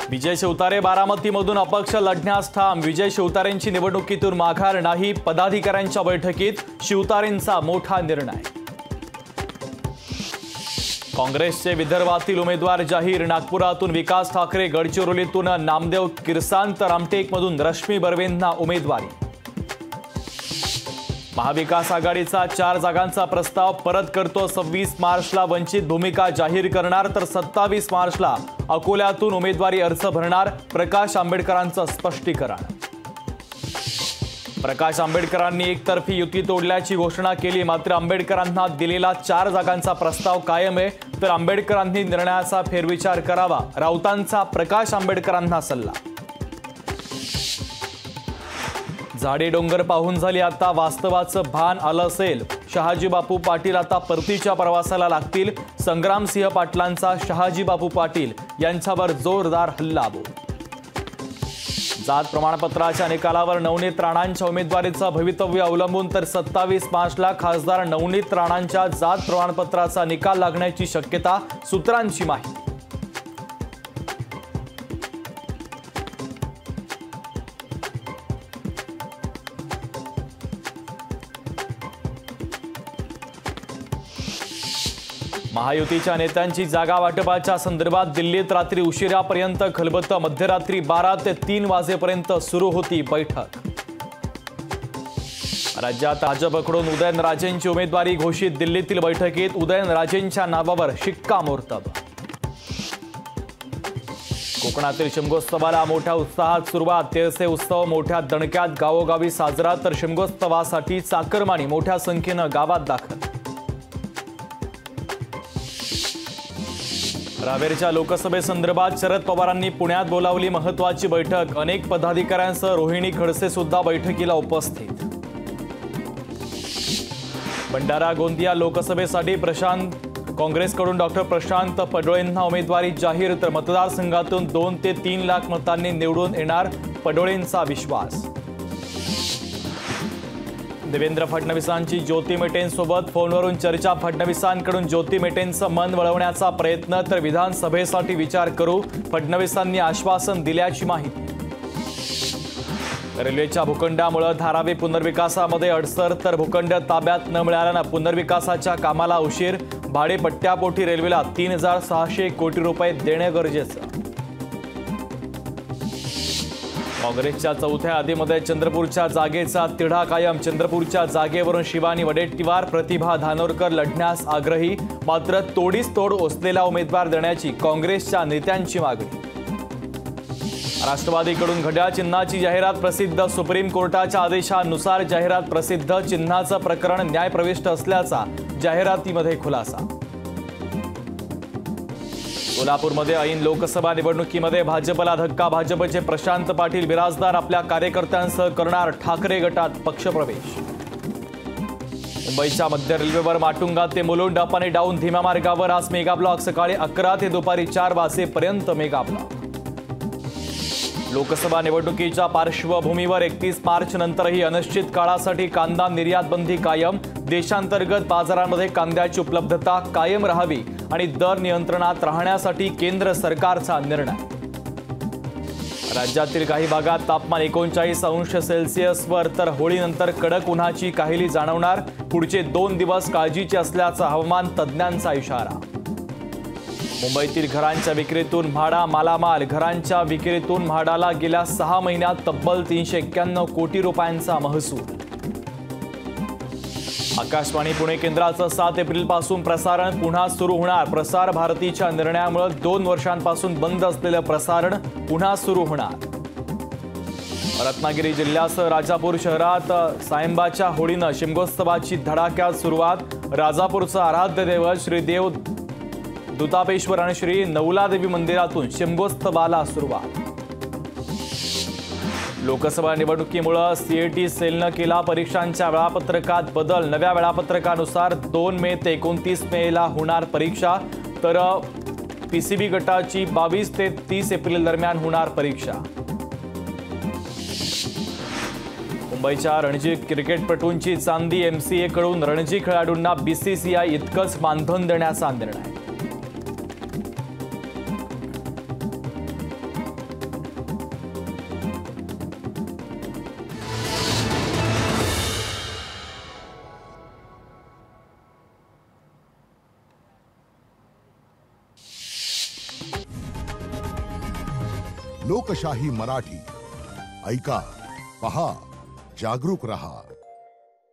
विजय शिवतारे बारामतीमधून अपक्ष लढण्यास ठाम। विजय शिवतारेंची निवडणुकीतून माघार नाही। पदाधिकाऱ्यांच्या बैठकीत शिवतारेंचा मोठा निर्णय। काँग्रेसचे विदर्भातील उमेदवार जाहीर। नागपुरातून विकास ठाकरे, गडचिरोलीतून नामदेव किरसान तर रामटेकमधून रश्मी बर्वेंना उमेदवारी। महाविकास आघाडीचा 4 जागांचा प्रस्ताव परत करतो। 26 मार्चला वंचित भूमिका जाहीर करणार तर 27 मार्चला अकोल्यातून उमेदवारी अर्ज भरणार। प्रकाश आंबेडकरांचं स्पष्टीकरण। प्रकाश आंबेडकरांनी एकतर्फी युती तोडल्याची घोषणा केली, मात्र आंबेडकरांना दिलेला 4 जागांचा प्रस्ताव कायम आहे, तर आंबेडकरांनी निर्णयाचा फेरविचार करावा, राऊतांचा प्रकाश आंबेडकरांना सल्ला। झाडे डोंगर पाहून झाली आता वास्तवाचं भान आलं असेल। शहाजी बापू पाटील आता परतीच्या प्रवासाला लागतील। संग्रामसिंह पाटलांचा शहाजी बापू पाटील यांच्यावर जोरदार हल्लाबोल। जात प्रमाणपत्राच्या निकालावर नवनीत राणांच्या उमेदवारीचं भवितव्य अवलंबून तर 27 मार्चला खासदार नवनीत राणांच्या जात प्रमाणपत्राचा निकाल लागण्याची शक्यता, सूत्रांची माहिती। महायुतीच्या नेत्यांची जागा वाटपाच्या संदर्भात दिल्लीत रात्री उशिरापर्यंत खलबत। मध्यरात्री 12 ते 3 वाजेपर्यंत सुरू होती बैठक। राज्यात भाजपकडून उदयनराजेंची उमेदवारी घोषित। दिल्लीतील बैठकीत उदयनराजेंच्या नावावर शिक्कामोर्तब। कोकणातील शिमगोत्सवाला मोठ्या उत्साहात सुरुवात। तेरसे उत्सव मोठ्या दणक्यात गावोगावी साजरा, तर शिमगोत्सवासाठी चाकरमानी मोठ्या संख्येनं गावात दाखल। रावेरच्या लोकसभेसंदर्भात शरद पवारांनी पुण्यात बोलावली महत्त्वाची बैठक। अनेक पदाधिकाऱ्यांसह रोहिणी खडसे सुद्धा बैठकीला उपस्थित। भंडारा गोंदिया लोकसभेसाठी काँग्रेसकडून डॉक्टर प्रशांत पडोळेंना उमेदवारी जाहीर, तर मतदारसंघातून 2 ते 3 लाख मतांनी निवडून येणार पडोळेंचा विश्वास। देवेंद्र फडणवीसांची ज्योती मेटेंसोबत फोनवरून चर्चा। फडणवीसांकडून ज्योती मेटेंचं मन वळवण्याचा प्रयत्न, तर विधानसभेसाठी विचार करू, फडणवीसांनी आश्वासन दिल्याची माहिती। रेल्वेच्या भूखंडामुळे धारावी पुनर्विकासामध्ये अडसर, तर भूखंड ताब्यात न मिळाल्यानं पुनर्विकासाच्या कामाला उशीर। भाडेपट्ट्यापोटी रेल्वेला 3600 कोटी रुपये देणे गरजेचं। काँग्रेसच्या चौथ्या यादीमध्ये चंद्रपूरच्या जागेचा तिढा कायम। चंद्रपूरच्या जागेवरून शिवानी वडेट्टीवार, प्रतिभा धानोरकर लढण्यास आग्रही, मात्र तोडीस तोड ओसलेला उमेदवार देण्याची काँग्रेसच्या नेत्यांची मागणी। राष्ट्रवादीकडून घड्याळ चिन्हाची जाहिरात प्रसिद्ध। सुप्रीम कोर्टाच्या आदेशानुसार जाहिरात प्रसिद्ध। चिन्हाचं प्रकरण न्यायप्रविष्ट असल्याचा जाहिरातीमध्ये खुलासा। कोल्हापूरमध्ये ऐन लोकसभा निवडणुकीमध्ये भाजपला धक्का। भाजपचे प्रशांत पाटील बिराजदार आपल्या कार्यकर्त्यांसह करणार ठाकरे गटात पक्षप्रवेश। मुंबईच्या मध्य रेल्वेवर माटुंगा ते मुलुंड अप आणि डाऊन धीम्या मार्गावर आज मेगा ब्लॉक। सकाळी 11 ते दुपारी 4 वाजेपर्यंत मेगा ब्लॉक। लोकसभा निवडणुकीच्या पार्श्वभूमीवर 31 मार्च नंतरही अनिश्चित काळासाठी कांदा निर्यात बंदी कायम। देशांतर्गत बाजारांमध्ये कांद्याची उपलब्धता कायम राहावी आणि दर नियंत्रणात राहण्यासाठी केंद्र सरकारचा निर्णय। राज्यातील काही भागात तापमान 39 अंश सेल्सिअसवर, तर होळीनंतर कडक उन्हाची काहिली जाणवणार। पुढचे 2 दिवस काळजीचे असल्याचा हवामान तज्ज्ञांचा इशारा। मुंबईतील घरांच्या विक्रीतून म्हाडा मालामाल। घरांच्या विक्रीतून म्हाडाला गेल्या 6 महिन्यात तब्बल 391 कोटी रुपयांचा महसूल। आकाशवाणी पुणे केंद्राचं 7 एप्रिलपासून प्रसारण पुन्हा सुरू होणार। प्रसार भारतीच्या निर्णयामुळे 2 वर्षांपासून बंद असलेलं प्रसारण पुन्हा सुरू होणार। रत्नागिरी जिल्ह्यासह राजापूर शहरात सायंबाच्या होळीनं शिमगोत्सवाची धडाक्यात सुरुवात। राजापूरचं आराध्य दैवत श्री देव दुतापेश्वर आणि श्री नवलादेवी मंदिरातून शिमगोत्सवाला सुरुवात। लोकसभा निवडणुकीमुळे सीएटी सेलनं केला परीक्षांच्या वेळापत्रकात बदल। नव्या वेळापत्रकानुसार 2 मे ते 29 मेला होणार परीक्षा, तर पीसीबी गटाची 22 ते 30 एप्रिल दरम्यान होणार परीक्षा। मुंबईच्या रणजी क्रिकेटपटूंची चांदी। एमसीए कडून रणजी खेळाडूंना बीसीसीआय इतकंच मानधन देण्याचा निर्णय। लोकशाही मराठी. ऐका, पहा, जागरूक रहा.